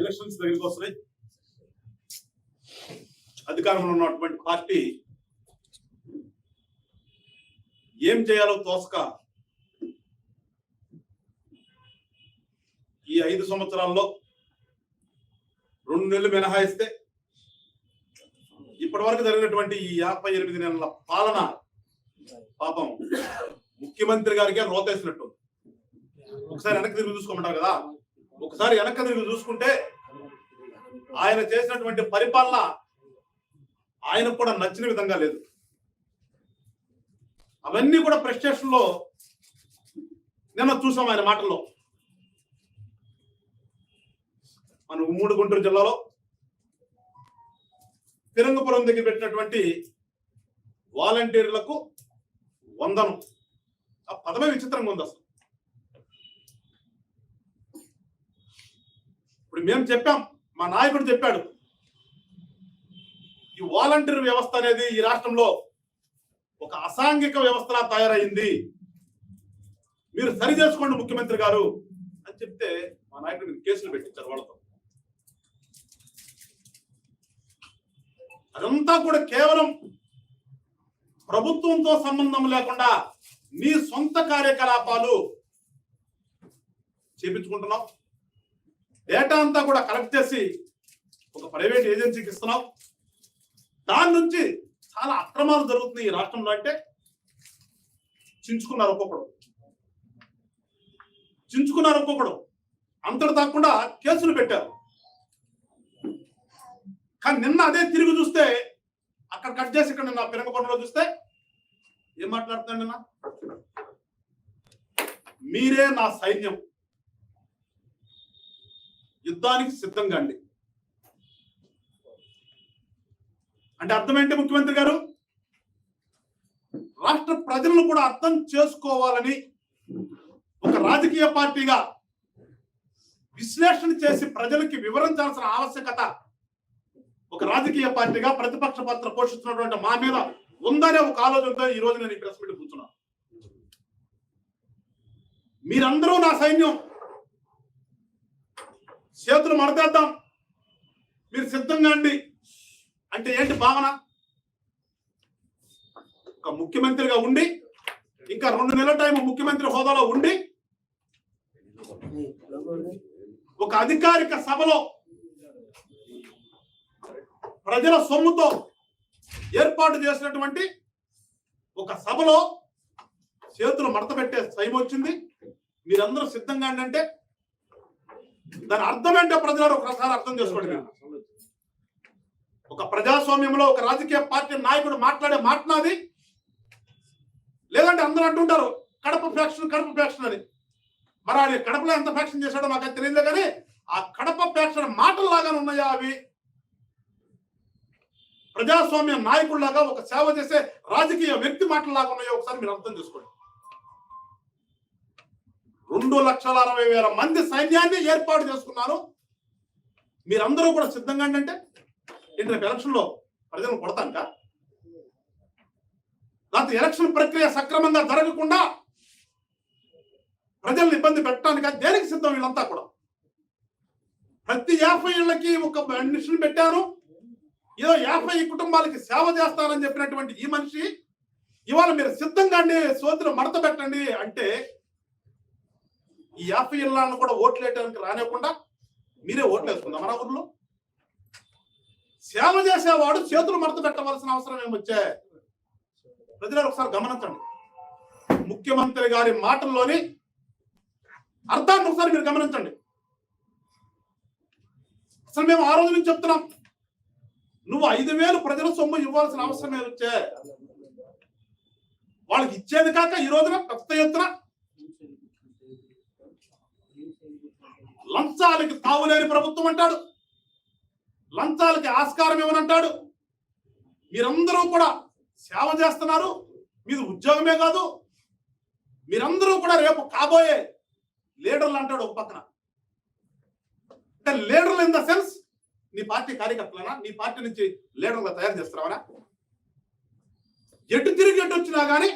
Elections దగ్గరికి వస్తున్నాయి. అధికారంలో ఉన్నటువంటి పార్టీ ఏం చేయాలో తోసక ఈ 5 సంవత్సరాల్లో 2 నెలలు మినహాయిస్తే ఇప్పటి వరకు జరిగినటువంటి ఈ 58 నెలల పాలన పాపం ముఖ్యమంత్రి గారికే రోతేసినట్టు. ఒకసారి వెనక్కి తిరిగి చూసుకోమంటారు కదా, ఒకసారి వెనక్కి తిరిగి చూసుకుంటే ఆయన చేసినటువంటి పరిపాలన ఆయనకు కూడా నచ్చిన విధంగా లేదు. అవన్నీ కూడా ప్రెస్టేషన్ లో నిన్న చూసాం ఆయన మాటల్లో. మన ఉమ్మడి గుంటూరు జిల్లాలో తిరంగపురం దగ్గర పెట్టినటువంటి వాలంటీర్లకు వందనం, ఆ పదమే విచిత్రంగా ఉంది అసలు. ఇప్పుడు మేము చెప్పాం, మా నాయకుడు చెప్పాడు, ఈ వాలంటీర్ వ్యవస్థ అనేది ఈ రాష్ట్రంలో ఒక అసాంఘిక వ్యవస్థలా తయారైంది, మీరు సరి చేసుకోండి ముఖ్యమంత్రి గారు అని చెప్తే మా నాయకుడు కేసులు పెట్టించారు వాళ్ళతో. అదంతా కూడా కేవలం ప్రభుత్వంతో సంబంధం లేకుండా నీ సొంత కార్యకలాపాలు చేపించుకుంటున్నావు. డేటా అంతా కూడా కలెక్ట్ చేసి ఒక ప్రైవేట్ ఏజెన్సీకి ఇస్తున్నావు. దాని నుంచి చాలా అక్రమాలు జరుగుతున్నాయి ఈ రాష్ట్రంలో. అంటే చించుకున్నారు ఒక్కొక్కడు అంతటి కాకుండా కేసులు పెట్టారు. కానీ నిన్న అదే తిరిగి చూస్తే అక్కడ కట్ చేసి ఇక్కడ నిన్న పిరంగపట్నంలో చూస్తే ఏం మాట్లాడుతున్నాడు నిన్న, మీరే నా సైన్యం, యుద్ధానికి సిద్ధంగా అండి అంటే అర్థం ఏంటి? ముఖ్యమంత్రి గారు రాష్ట్ర ప్రజలను కూడా అర్థం చేసుకోవాలని ఒక రాజకీయ పార్టీగా విశ్లేషణ చేసి ప్రజలకి వివరించాల్సిన ఆవశ్యకత ఒక రాజకీయ పార్టీగా ప్రతిపక్ష పాత్ర పోషిస్తున్నటువంటి మా మీద ఉందనే ఒక ఆలోచనతో ఈ రోజు నేను ఈ ప్రెస్ మీట్ కూర్చున్నాను. మీరందరూ నా సైన్యం, చేతులు మడతేద్దాం, మీరు సిద్ధంగా అండి అంటే ఏంటి భావన? ఒక ముఖ్యమంత్రిగా ఉండి ఇంకా 2 నెలల టైం ముఖ్యమంత్రి హోదాలో ఉండి ఒక అధికారిక సభలో ప్రజల సొమ్ముతో ఏర్పాటు చేసినటువంటి ఒక సభలో చేతులు మడత పెట్టే టైం వచ్చింది, మీరందరూ సిద్ధంగా అంటే దాని అర్థం ఏంటో ప్రజలు ఒకసారి అర్థం చేసుకోండి. ఒక ప్రజాస్వామ్యంలో ఒక రాజకీయ పార్టీ నాయకుడు మాట్లాడే మాట్లాది, లేదంటే అందరూ అంటుంటారు కడప ఫ్యాక్షన్ అని. మరి అది కడపలో ఎంత ఫ్యాక్షన్ చేశాడో నాకు తెలియదు, కానీ ఆ కడప ఫ్యాక్షన్ మాటల్లాగానే ఉన్నాయా అవి? ప్రజాస్వామ్య నాయకుల్లాగా ఒక సేవ చేసే రాజకీయ వ్యక్తి మాటల్లాగా ఉన్నాయో ఒకసారి మీరు అర్థం చేసుకోండి. 2,60,60,000 మంది సైన్యాన్ని ఏర్పాటు చేసుకున్నారు, మీరందరూ కూడా సిద్ధంగా అంటే ఏంటి? రేపు ఎలక్షన్ లో ప్రజలను కొడతాంక, లేకపోతే ఎలక్షన్ ప్రక్రియ సక్రమంగా జరగకుండా ప్రజలను ఇబ్బంది పెట్టడానికి దేనికి సిద్ధం వీళ్ళంతా కూడా? ప్రతి 50 ఏళ్ళకి ఒక మనిషిని పెట్టాను, ఏదో 50 కుటుంబాలకి సేవ చేస్తానని చెప్పినటువంటి ఈ మనిషి ఇవాళ మీరు సిద్ధంగా అండి, సోదరు మడత పెట్టండి అంటే ఈ 50 ఇళ్ళను కూడా ఓట్లు వేయడానికి రానివ్వకుండా మీరే ఓట్లు వేసుకుందాం. మన ఊర్లో సేవ చేసేవాడు చేతులు మడత పెట్టవలసిన అవసరం ఏమొచ్చే? ప్రజలు ఒకసారి గమనించండి. ముఖ్యమంత్రి గారి మాటల్లోని అర్థాన్ని ఒకసారి మీరు గమనించండి. అసలు మేము ఆ రోజు నుంచి చెప్తున్నాం, నువ్వు 5,000 ప్రజల సొమ్ము ఇవ్వాల్సిన అవసరం ఏమొచ్చే? వాళ్ళకి ఇచ్చేది కాక ఈ రోజున పెద్ద ఎత్తున లంచాలకి తావులేని ప్రభుత్వం అంటాడు, లంచాలకి ఆస్కారం ఇవ్వనంటాడు. మీరందరూ కూడా సేవ చేస్తున్నారు, మీది ఉద్యోగమే కాదు, మీరందరూ కూడా రేపు కాబోయే లీడర్లు అంటాడు ఒక పక్కన. అంటే లీడర్లు ఇన్ ద సెన్స్ నీ పార్టీ కార్యకర్తలనా, నీ పార్టీ నుంచి లీడర్లు తయారు చేస్తున్నావనా? ఎటు తిరిగి ఎటు వచ్చినా కానీ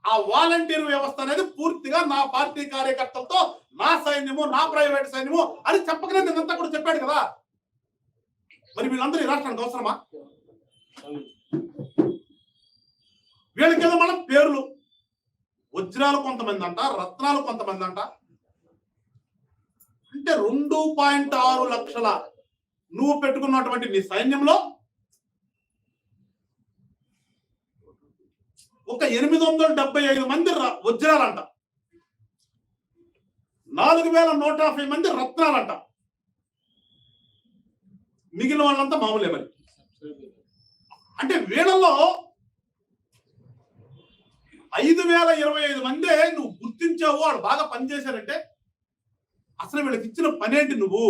ఆ వాలంటీర్ వ్యవస్థ అనేది పూర్తిగా నా పార్టీ కార్యకర్తలతో నా సైన్యము, నా ప్రైవేట్ సైన్యము అని చెప్పకనే నిన్నంతా కూడా చెప్పాడు కదా. మరి వీళ్ళందరూ ఈ రాష్ట్రానికి అవసరమా? వీళ్ళ కింద మనం పేర్లు, వజ్రాలు కొంతమంది అంట, రత్నాలు కొంతమంది అంట. అంటే 2.6 లక్షల నువ్వు పెట్టుకున్నటువంటి నీ సైన్యంలో ఒక 875 మంది వజ్రాలంట, 4150 మంది రత్నాలంట. మిగిలిన వాళ్ళంతా మామూలే. మరి అంటే వీళ్ళలో 5025 మందే నువ్వు గుర్తించావు, వాడు బాగా పనిచేశారంటే అసలు వీళ్ళకి ఇచ్చిన పనేంటి? నువ్వు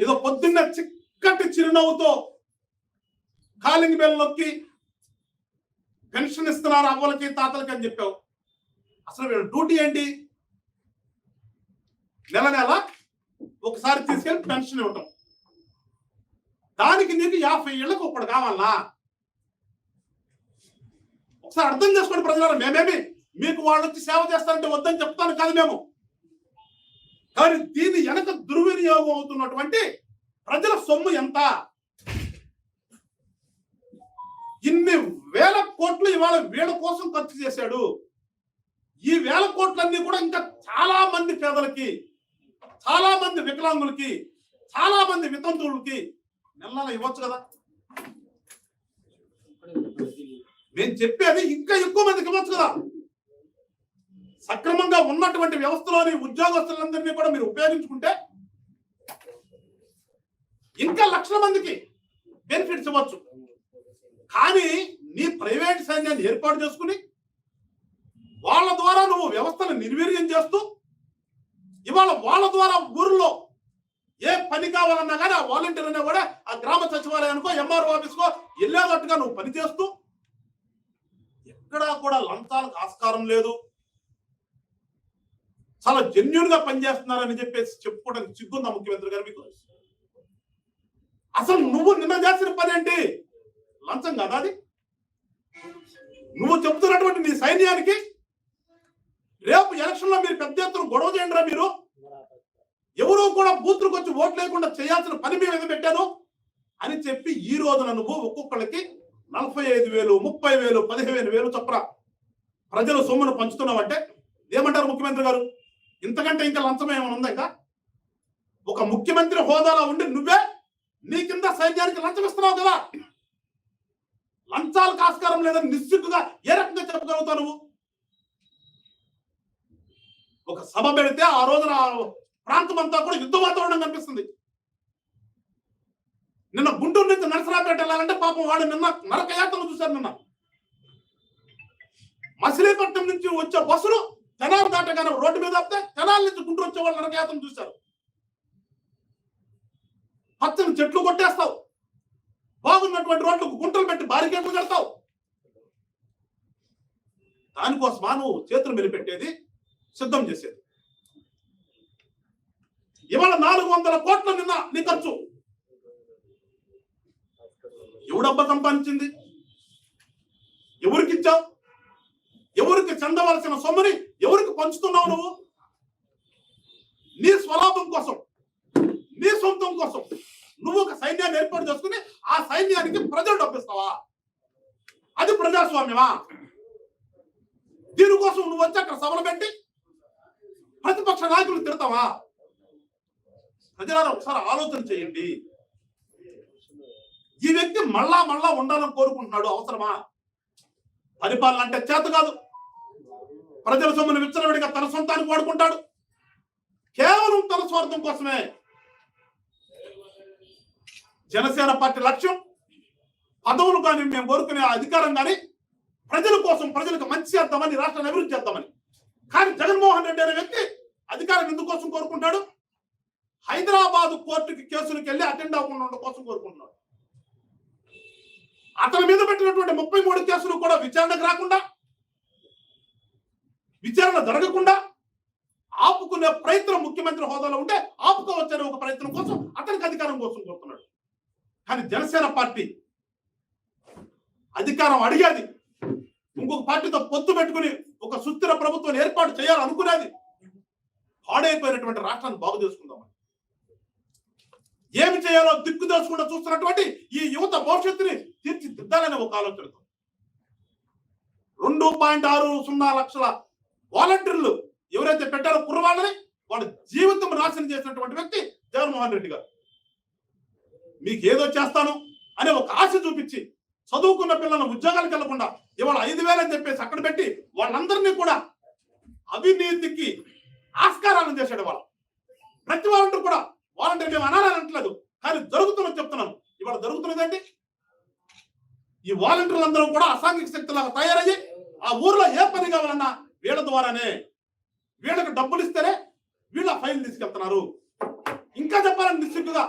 ఏదో పొద్దున్న చిక్కటి చిరునవ్వుతో కాలింగ్ బెల్ నొక్కి పెన్షన్ ఇస్తున్నారు అవ్వలకి తాతలకి అని చెప్పావు. అసలు వీళ్ళ డ్యూటీ ఏంటి? నెల నెల ఒకసారి తీసుకెళ్ళి పెన్షన్ ఇవ్వటం. దానికి నీకు 50 ఏళ్ళకు ఒకటి కావాలనా? ఒకసారి అర్థం చేసుకోండి ప్రజలారా. మేమేమి మీకు వాళ్ళు వచ్చి సేవ చేస్తారంటే వద్దని చెప్తాను కాదు మేము. కానీ దీని వెనక దుర్వినియోగం అవుతున్నటువంటి ప్రజల సొమ్ము ఎంత? ఇన్ని వేల కోట్లు ఇవాళ వీళ్ళ కోసం ఖర్చు చేశాడు. ఈ వేల కోట్లన్నీ కూడా ఇంకా చాలా మంది పేదలకి, చాలా మంది వికలాంగులకి, చాలా మంది వితంతువులకి నెల ఇవ్వచ్చు కదా. నేను చెప్పేది ఇంకా ఎక్కువ మందికి ఇవ్వచ్చు కదా. సక్రమంగా ఉన్నటువంటి వ్యవస్థలోని ఉద్యోగస్తులందరినీ కూడా మీరు ఉపయోగించుకుంటే ఇంకా లక్షల మందికి బెనిఫిట్స్ ఇవ్వచ్చు. కానీ నీ ప్రైవేట్ సైన్యాన్ని ఏర్పాటు చేసుకుని వాళ్ళ ద్వారా నువ్వు వ్యవస్థను నిర్వీర్యం చేస్తూ ఇవాళ వాళ్ళ ద్వారా ఊర్లో ఏ పని కావాలన్నా కానీ ఆ వాలంటీర్ అన్నా కూడా ఆ గ్రామ సచివాలయానికో ఎంఆర్ఓ ఆఫీస్కో వెళ్ళేటట్టుగా నువ్వు పనిచేస్తూ ఎక్కడా కూడా లంచాలకు ఆస్కారం లేదు, చాలా జెన్యూన్ గా పనిచేస్తున్నారని చెప్పేసి చెప్పుకోవడానికి సిగ్గుందా ముఖ్యమంత్రి గారు మీకు? అసలు నువ్వు నిన్న చేసిన పని ఏంటి? లంచం కదా అది. నువ్వు చెప్తున్నటువంటి నీ సైన్యానికి రేపు ఎలక్షన్ లో మీరు పెద్ద ఎత్తున గొడవ చేయండిరా. మీరు ఎవరు కూడా బూత్లకు వచ్చి ఓట్లు లేకుండా చేయాల్సిన పని మేము ఏదో పెట్టాను అని చెప్పి ఈ రోజున నువ్వు ఒక్కొక్కళ్ళకి 45,000, 30,000, 15,000 చొప్పున ప్రజల సొమ్మును పంచుతున్నావంటే ఏమంటారు ముఖ్యమంత్రి గారు? ఇంతకంటే ఇంకా లంచం ఏమైనా ఉందా? ఇంకా ఒక ముఖ్యమంత్రి హోదాలో ఉండి నువ్వే నీ కింద సైన్యానికి లంచం ఇస్తున్నావు కదా. లంచాలకు ఆస్కారం లేదని నిశ్చితుగా ఏ రకంగా చెప్పగలుగుతావు నువ్వు? ఒక సభ పెడితే ఆ రోజున ప్రాంతం అంతా కూడా యుద్ధ వాతావరణం కనిపిస్తుంది. నిన్న గుంటూరు నుంచి నరసరాపేట వెళ్ళాలంటే పాపం వాడు నిన్న నరకయాత్రలు చూశారు. నిన్న మచిలీపట్నం నుంచి వచ్చే బస్సులు తెనాలి దాటగానే రోడ్డు మీద వస్తే తెనాలి నుంచి గుంటూరు వచ్చే వాళ్ళు నరకయాత్రలు చూశారు. పచ్చని చెట్లు కొట్టేస్తావు, బాగున్నటువంటి రోడ్లకు గుంటలు పెట్టి బారికేట్లు కడతావు. దానికోసమా నువ్వు చేతులు మెలిపెట్టేది, సిద్ధం చేసేది? ఇవాళ 400 కోట్ల నిన్న నీ ఖర్చు. ఎవడబ్బా సంపాదించింది? ఎవరికి ఇచ్చావు? ఎవరికి చెందవలసిన సొమ్ముని ఎవరికి పంచుతున్నావు నువ్వు? నీ స్వలాభం కోసం, నీ సొంతం కోసం నువ్వు ఒక సైన్యాన్ని ఏర్పాటు చేసుకుని ఆ సైన్యానికి ప్రజలు డబ్బిస్తావా? అది ప్రజాస్వామ్యమా? దీనికోసం నువ్వు వచ్చి అక్కడ సభలు పెట్టి ప్రతిపక్ష నాయకులు తిడతావా? ప్రజలారా ఒకసారి ఆలోచన చేయండి. ఈ వ్యక్తి మళ్ళా ఉండాలని కోరుకుంటున్నాడు. అవసరమా? పరిపాలన అంటే చేత కాదు. ప్రజల సొమ్మును విచ్చలవిడిగా తన సొంతానికి వాడుకుంటాడు, కేవలం తన స్వార్థం కోసమే. జనసేన పార్టీ లక్ష్యం పదవులు కానీ మేము కోరుకునే అధికారం కానీ ప్రజల కోసం, ప్రజలకు మంచి చేద్దామని, రాష్ట్రాన్ని అభివృద్ధి చేద్దామని. కానీ జగన్మోహన్ రెడ్డి అనే వ్యక్తి అధికారం ఎందుకోసం కోరుకుంటాడు? హైదరాబాద్ కోర్టుకి కేసులకు వెళ్ళి అటెండ్ అవ్వకుండా ఉండడం కోసం కోరుకుంటున్నాడు. అతని మీద పెట్టినటువంటి 33 కేసులు కూడా విచారణకు రాకుండా, విచారణ జరగకుండా ఆపుకునే ప్రయత్నం ముఖ్యమంత్రి హోదాలో ఉంటే ఆపుకోవచ్చనే ఒక ప్రయత్నం కోసం అతనికి అధికారం కోసం కోరుతున్నాడు. కానీ జనసేన పార్టీ అధికారం అడిగేది ఇంకొక పార్టీతో పొత్తు పెట్టుకుని ఒక సుస్థిర ప్రభుత్వం ఏర్పాటు చేయాలనుకునేది పాడైపోయినటువంటి రాష్ట్రాన్ని బాగు చేసుకుందాం. ఏమి చేయాలో దిక్కు తెలుసుకుంటూ చూస్తున్నటువంటి ఈ యువత భవిష్యత్తుని తీర్చిదిద్దాలనే ఒక ఆలోచనతో 2.60 లక్షల వాలంటీర్లు ఎవరైతే పెట్టారో కుర్రవాళ్ళని వాళ్ళ జీవితం నాశనం చేసినటువంటి వ్యక్తి జగన్మోహన్ రెడ్డి గారు. మీకు ఏదో చేస్తాను అనే ఒక ఆశ చూపించి చదువుకున్న పిల్లలను ఉద్యోగాలకు వెళ్లకుండా ఇవాళ 5,000 అని చెప్పేసి అక్కడ పెట్టి వాళ్ళందరినీ కూడా అవినీతికి ఆస్కారాలను చేశాడు. వాళ్ళ ప్రతి వాలంటీర్ కూడా వాలంటీర్ మేము అనాలని అంటలేదు, కానీ జరుగుతున్నది చెప్తున్నాను. ఇవాళ జరుగుతున్నదండి ఈ వాలంటీర్లందరూ కూడా అసాంఘిక శక్తులాగా తయారయ్యి ఆ ఊర్లో ఏ పని కావాలన్నా వీళ్ళ ద్వారానే, వీళ్ళకి డబ్బులు ఇస్తేనే వీళ్ళ ఫైల్ తీసుకెళ్తున్నారు. ఇంకా చెప్పాలని నిశ్చితుగా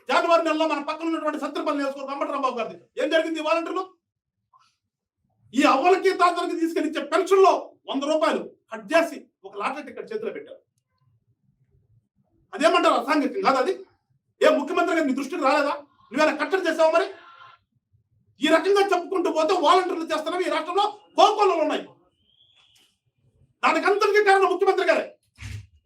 జనవరి నెలలో మన పక్కన ఉన్నటువంటి సత్రపల్లి వేసుకో వెంకటరాంబాబు గారిది ఏం జరిగింది? ఈ వాలంటీర్లు ఈ అవ్వలకి తాతలకి తీసుకెళ్లి ఇచ్చే పెన్షన్ లో 100 రూపాయలు కట్ చేసి ఒక లాటరీ టికెట్ చేతిలో పెట్టారు. అదేమంటారు? అసాంఘికం కాదు అది? ఏ ముఖ్యమంత్రి గారు నీ దృష్టికి రాలేదా? నువ్వేనా కట్టడి చేసావా? మరి ఈ రకంగా చెప్పుకుంటూ పోతే వాలంటీర్లు చేస్తున్నవి ఈ రాష్ట్రంలో కోకొల్లలు ఉన్నాయి. దానికంతటికీ కారణం ముఖ్యమంత్రి గారే.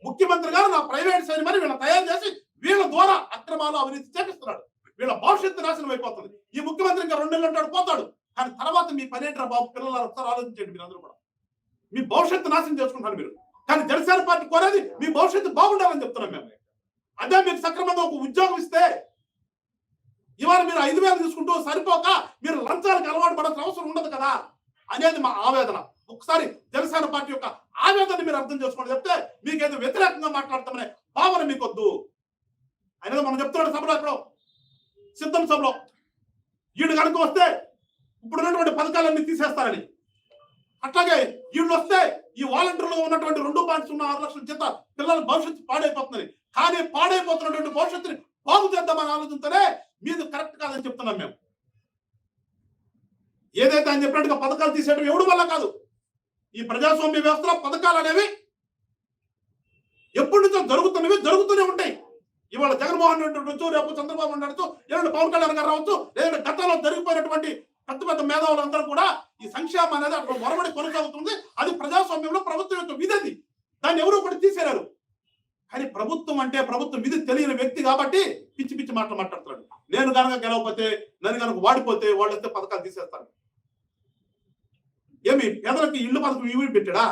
ముఖ్యమంత్రి గారు నా ప్రైవేట్ సైన్ మరి వీళ్ళని తయారు చేసి వీళ్ళ ద్వారా అక్రమాలు అవినీతి చేపిస్తున్నాడు. వీళ్ళ భవిష్యత్తు నాశనం అయిపోతుంది. ఈ ముఖ్యమంత్రి ఇంకా 2 నెలలు అంటాడు, పోతాడు. కానీ తర్వాత మీ పనేంట్రా బాబు? పిల్లలు ఒకసారి ఆలోచించండి. మీరు అందరూ కూడా మీ భవిష్యత్తు నాశనం చేసుకుంటారు మీరు. కానీ జనసేన పార్టీ కోరేది మీ భవిష్యత్తు బాగుండాలని చెప్తున్నాం మేము. అదే మీకు సక్రమంగా ఒక ఉద్యోగం ఇస్తే ఇవాళ మీరు 5,000 తీసుకుంటూ సరిపోక మీరు లంచాలకు అలవాటు పడాల్సిన అవసరం ఉండదు కదా అనేది మా ఆవేదన. ఒకసారి జనసేన పార్టీ యొక్క ఆవేదన మీరు అర్థం చేసుకోండి. చెప్తే మీకేదో వ్యతిరేకంగా మాట్లాడతామనే భావన మీకొద్దు అనేది మనం చెప్తున్నాడు సభలో. ఎక్కడో సిద్ధం సభలో వీడు కనుక వస్తే ఇప్పుడు ఉన్నటువంటి పథకాలన్నీ తీసేస్తారని, అట్లాగే వీళ్ళు వస్తే ఈ వాలంటీర్లో ఉన్నటువంటి 2.06 లక్షల చేత పిల్లల భవిష్యత్తు పాడైపోతుంది. కానీ పాడైపోతున్నటువంటి భవిష్యత్తుని బాగు చేద్దామని ఆలోచనతోనే మీది కరెక్ట్ కాదని చెప్తున్నాం మేము. ఏదైతే ఆయన చెప్పినట్టుగా పథకాలు తీసేయడం ఎవడి వల్ల కాదు. ఈ ప్రజాస్వామ్య వ్యవస్థలో పథకాలు అనేవి ఎప్పటి నుంచో జరుగుతూనే ఉంటాయి. ఇవాళ జగన్మోహన్ రెడ్డి ఉండొచ్చు, రేపు చంద్రబాబు ఉండొచ్చు, ఏదైనా పవన్ కళ్యాణ్ గారు రావచ్చు, లేదంటే గతంలో జరిగిపోయినటువంటి పెద్ద మేధావులందరూ కూడా ఈ సంక్షేమం అనేది అక్కడ వరవడి కొనసాగుతుంది. అది ప్రజాస్వామ్యంలో ప్రభుత్వం యొక్క విధి. దాన్ని ఎవరు కూడా తీసేరారు. కానీ ప్రభుత్వం అంటే ప్రభుత్వం విధి తెలియని వ్యక్తి కాబట్టి పిచ్చి పిచ్చి మాటలు మాట్లాడుతున్నాడు. నేను కనుక గెలవకపోతే, నన్ను కనుక వాడిపోతే వాళ్ళు వస్తే పథకాలు తీసేస్తాను. ఏమి పేదలకి ఇల్లు పథకం ఈయన పెట్టాడా?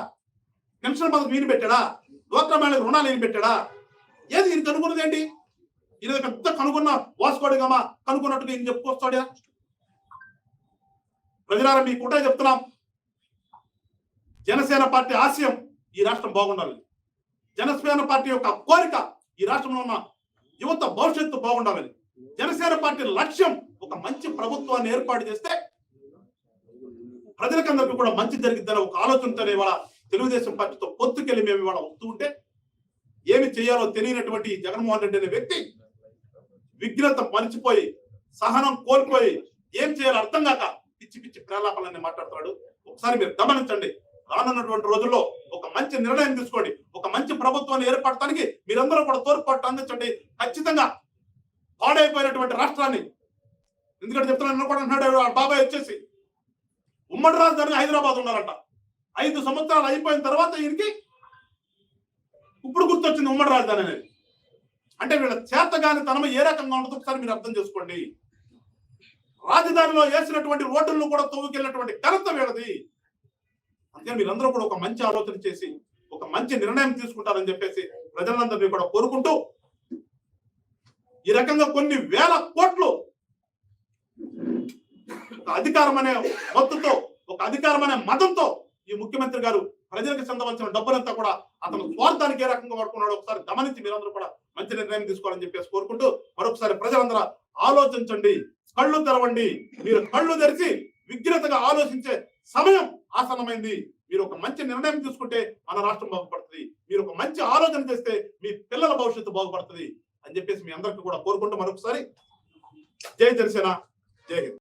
పెన్షన్ పథకం ఈయన పెట్టాడా? డ్వాక్రా మహిళలకు రుణాలు ఈయన పెట్టాడా? ఏది ఈయన కనుక్కున్నది ఏంటి? ఈయన పెద్ద కనుక్కున్న వాసుకోడిగమా కనుక్కున్నట్టుగా ఈయన చెప్పుకొస్తాడా? ప్రజలారా మీకు కూడా చెప్తున్నాం, జనసేన పార్టీ ఆశయం ఈ రాష్ట్రం బాగుండాలి. జనసేన పార్టీ యొక్క కోరిక ఈ రాష్ట్రంలో ఉన్న యువత భవిష్యత్తు బాగుండాలని. జనసేన పార్టీ లక్ష్యం ఒక మంచి ప్రభుత్వాన్ని ఏర్పాటు చేస్తే ప్రజలకందరికీ కూడా మంచి జరిగిద్దని ఒక ఆలోచనతోనే ఇవాళ తెలుగుదేశం పార్టీతో పొత్తుకెళ్ళి మేము ఇవాళ వస్తూ ఉంటే, ఏమి చేయాలో తెలియనటువంటి జగన్మోహన్ రెడ్డి అనే వ్యక్తి విఘ్నత మరిచిపోయి, సహనం కోల్పోయి, ఏం చేయాలో అర్థం కాక పిచ్చి పిచ్చి ప్రేలాపాలన్నీ మాట్లాడుతున్నాడు. ఒకసారి మీరు గమనించండి. రానున్నటువంటి రోజుల్లో ఒక మంచి నిర్ణయం తీసుకోండి. ఒక మంచి ప్రభుత్వాన్ని ఏర్పడటానికి మీరందరూ కూడా తోడ్పాటు అందించండి. ఖచ్చితంగా పాడైపోయినటువంటి రాష్ట్రాన్ని, ఎందుకంటే చెప్తున్నాను కూడా అంటున్నాడు బాబాయ్ వచ్చేసి ఉమ్మడి రాజధాని హైదరాబాద్ ఉన్నారంట. 5 సంవత్సరాలు అయిపోయిన తర్వాత ఈయనకి ఇప్పుడు గుర్తొచ్చింది ఉమ్మడి రాజధాని అనేది. అంటే వీళ్ళ చేతగాని తనము ఏ రకంగా ఉండదు ఒకసారి మీరు అర్థం చేసుకోండి. రాజధానిలో వేసినటువంటి రోడ్డులను కూడా తవ్వుకెళ్ళినటువంటి ఘనత వీళ్ళది. అందుకని మీరందరూ కూడా ఒక మంచి ఆలోచన చేసి ఒక మంచి నిర్ణయం తీసుకుంటారని చెప్పేసి ప్రజలందరినీ కూడా కోరుకుంటూ, ఈ రకంగా కొన్ని వేల కోట్లు ఒక అధికారం అనే మత్తుతో, ఒక అధికారం అనే మతంతో ఈ ముఖ్యమంత్రి గారు ప్రజలకు చెందవలసిన డబ్బులంతా కూడా అతను స్వార్థానికి ఏ రకంగా వాడుకున్నాడో ఒకసారి గమనించి మీరందరూ కూడా మంచి నిర్ణయం తీసుకోవాలని చెప్పేసి కోరుకుంటూ, మరొకసారి ప్రజలందరూ ఆలోచించండి, కళ్ళు తెరవండి. మీరు కళ్ళు తెరిచి విఘ్నతగా ఆలోచించే సమయం ఆసన్నమైంది. మీరు ఒక మంచి నిర్ణయం తీసుకుంటే మన రాష్ట్రం బాగుపడుతుంది. మీరు ఒక మంచి ఆలోచన చేస్తే మీ పిల్లల భవిష్యత్తు బాగుపడుతుంది అని చెప్పేసి మీ అందరికీ కూడా కోరుకుంటూ మరొకసారి జై జనసేన, జై హింద్.